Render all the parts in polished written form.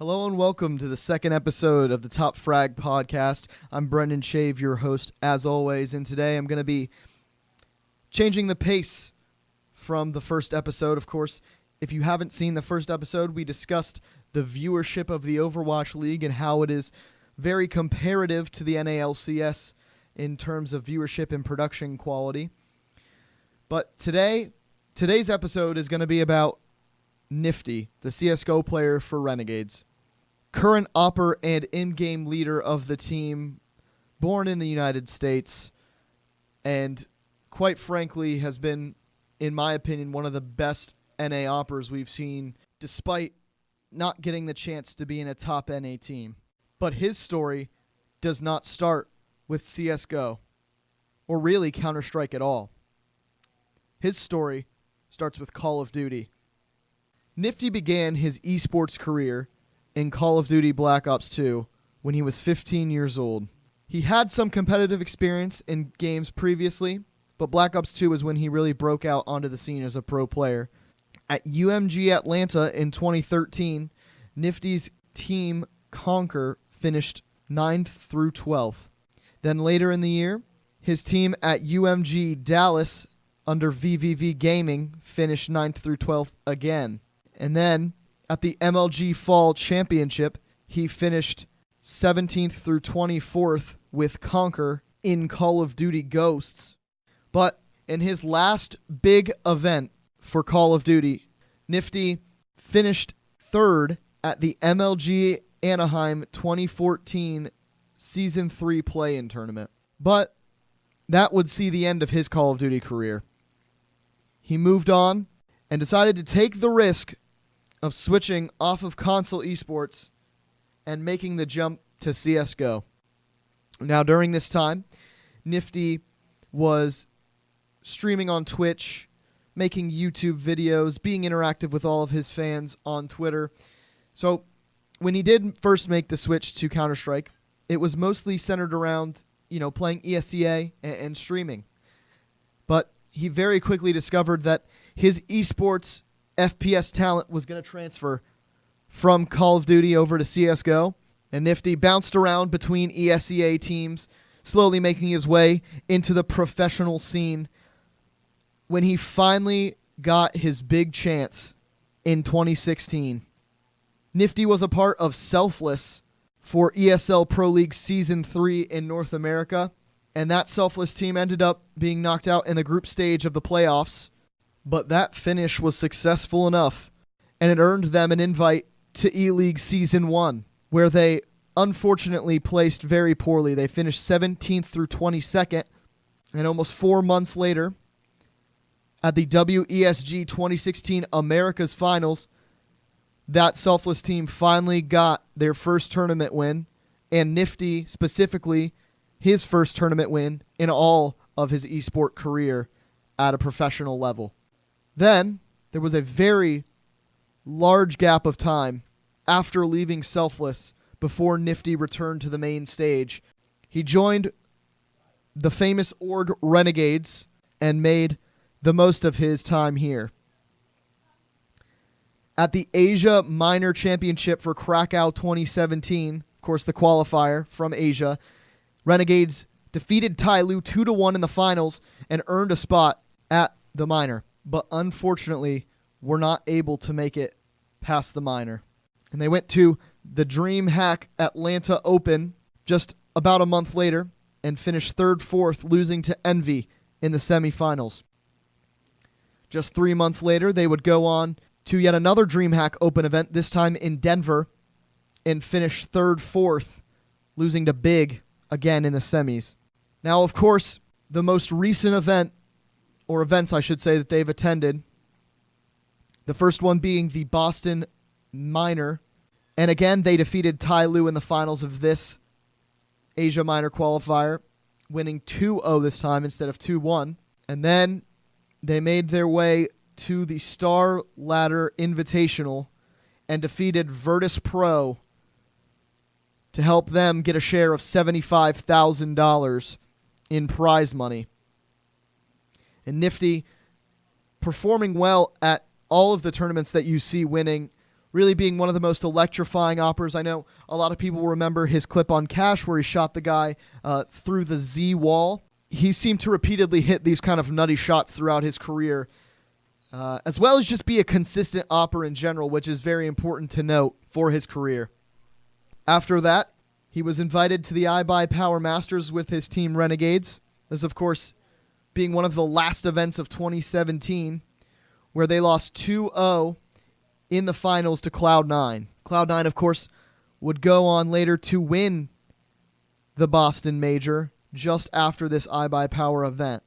Hello and welcome to the second episode of the TopFrag Podcast. I'm Brendan Shave, your host, as always, and today I'm going to be changing the pace from the first episode. Of course, if you haven't seen the first episode, we discussed the viewership of the Overwatch League and how it is very comparative to the NALCS in terms of viewership and production quality. But today's episode is going to be about Nifty, the CSGO player for Renegades. Current Awper and in-game leader of the team, born in the United States, and quite frankly has been, in my opinion, one of the best NA Awpers we've seen, despite not getting the chance to be in a top NA team. But his story does not start with CSGO, or really Counter-Strike at all. His story starts with Call of Duty. Nifty began his esports career in Call of Duty Black Ops 2 when he was 15 years old. He had some competitive experience in games previously, but Black Ops 2 was when he really broke out onto the scene as a pro player. At UMG Atlanta in 2013, Nifty's team Conquer finished 9th through 12th. Then later in the year, his team at UMG Dallas under VVV Gaming finished 9th through 12th again. And then at the MLG Fall Championship, he finished 17th through 24th with Conquer in Call of Duty Ghosts. But in his last big event for Call of Duty, Nifty finished third at the MLG Anaheim 2014 Season 3 play-in tournament. But that would see the end of his Call of Duty career. He moved on and decided to take the risk of switching off of console esports and making the jump to CSGO. Now, during this time, Nifty was streaming on Twitch, making YouTube videos, being interactive with all of his fans on Twitter. So, when he did first make the switch to Counter-Strike, it was mostly centered around, playing ESEA and streaming. But he very quickly discovered that his esports FPS talent was going to transfer from Call of Duty over to CSGO, and Nifty bounced around between ESEA teams, slowly making his way into the professional scene. When he finally got his big chance in 2016, Nifty was a part of Selfless for ESL Pro League Season 3 in North America, and that Selfless team ended up being knocked out in the group stage of the playoffs. But that finish was successful enough, and it earned them an invite to E-League Season 1, where they unfortunately placed very poorly. They finished 17th through 22nd, and almost 4 months later, at the WESG 2016 Americas Finals, that Selfless team finally got their first tournament win, and Nifty specifically, his first tournament win in all of his esport career at a professional level. Then, there was a very large gap of time after leaving Selfless before Nifty returned to the main stage. He joined the famous org Renegades and made the most of his time here. At the Asia Minor Championship for Krakow 2017, of course the qualifier from Asia, Renegades defeated Tyloo 2-1 in the finals and earned a spot at the minor, but unfortunately were not able to make it past the minor. And they went to the DreamHack Atlanta Open just about a month later and finished 3rd, 4th, losing to Envy in the semifinals. Just 3 months later, they would go on to yet another DreamHack Open event, this time in Denver, and finish 3rd, 4th, losing to Big again in the semis. Now, of course, the most recent event, or events I should say, that they've attended, the first one being the Boston Minor, and again they defeated Tyloo in the finals of this Asia Minor qualifier, winning 2-0 this time instead of 2-1, and then they made their way to the Star Ladder Invitational and defeated Virtus Pro to help them get a share of $75,000 in prize money. And Nifty performing well at all of the tournaments that you see winning really being one of the most electrifying Awpers. I know a lot of people remember his clip on Cash where he shot the guy through the Z wall. He seemed to repeatedly hit these kind of nutty shots throughout his career, as well as just be a consistent Awper in general, which is very important to note for his career. After that, he was invited to the iBuy Power Masters with his team Renegades. This, of course, being one of the last events of 2017, where they lost 2-0 in the finals to Cloud9. Cloud9, of course, would go on later to win the Boston Major just after this iBuy Power event.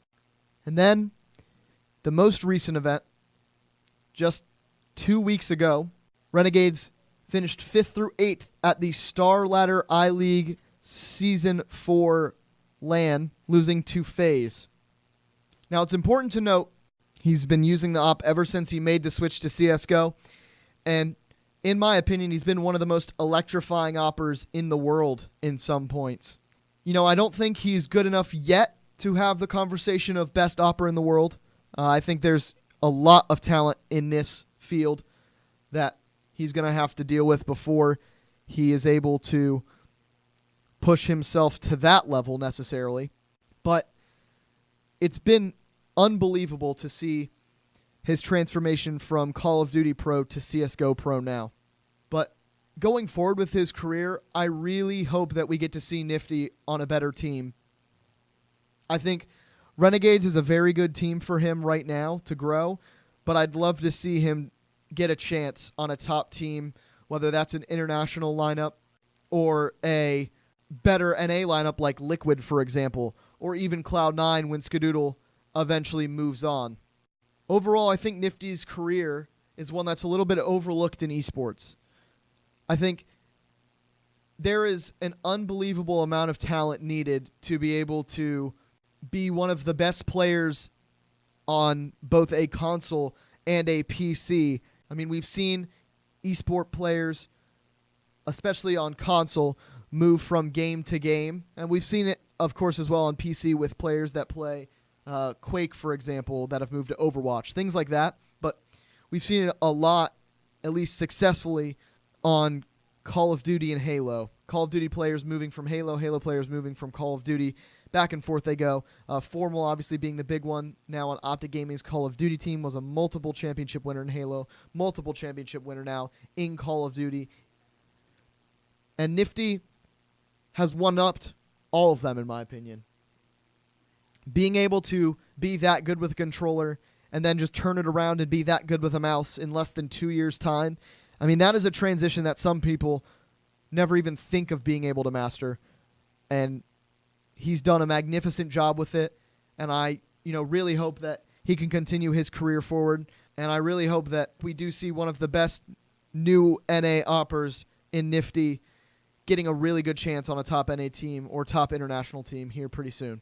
And then, the most recent event, just 2 weeks ago, Renegades finished 5th through 8th at the Star Ladder I-League Season 4 LAN, losing to FaZe. Now, it's important to note he's been using the op ever since he made the switch to CSGO, and in my opinion, he's been one of the most electrifying Awpers in the world in some points. You know, I don't think he's good enough yet to have the conversation of best Awper in the world. I think there's a lot of talent in this field that he's going to have to deal with before he is able to push himself to that level necessarily. But it's been unbelievable to see his transformation from Call of Duty Pro to CSGO Pro now. But going forward with his career, I really hope that we get to see Nifty on a better team. I think Renegades is a very good team for him right now to grow, but I'd love to see him get a chance on a top team, whether that's an international lineup or a better NA lineup like Liquid, for example, or even Cloud9 when Skadoodle eventually moves on. Overall, I think Nifty's career is one that's a little bit overlooked in esports. I think there is an unbelievable amount of talent needed to be able to be one of the best players on both a console and a PC. I mean, we've seen esport players, especially on console, move from game to game. And we've seen it, of course, as well on PC with players that play Quake, for example, that have moved to Overwatch, things like that. But we've seen it a lot, at least successfully, on Call of Duty and Halo. Call of Duty players moving from Halo, Halo players moving from Call of Duty. Back and forth they go. Formal obviously being the big one now on Optic Gaming's Call of Duty team, was a multiple championship winner in Halo, multiple championship winner now in Call of Duty. And Nifty has one-upped all of them, in my opinion. Being able to be that good with a controller and then just turn it around and be that good with a mouse in less than 2 years' time, I mean, that is a transition that some people never even think of being able to master. And he's done a magnificent job with it, and I, really hope that he can continue his career forward, and I really hope that we do see one of the best new NA Awpers in Nifty getting a really good chance on a top NA team or top international team here pretty soon.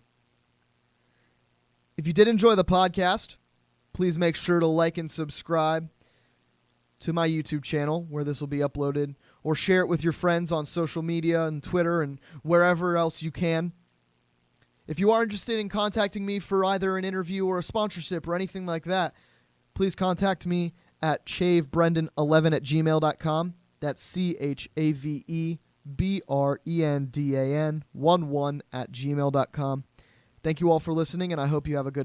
If you did enjoy the podcast, please make sure to like and subscribe to my YouTube channel where this will be uploaded, or share it with your friends on social media and Twitter and wherever else you can. If you are interested in contacting me for either an interview or a sponsorship or anything like that, please contact me at chavebrendan11@gmail.com. That's CHAVEBRENDAN11@gmail.com. Thank you all for listening, and I hope you have a good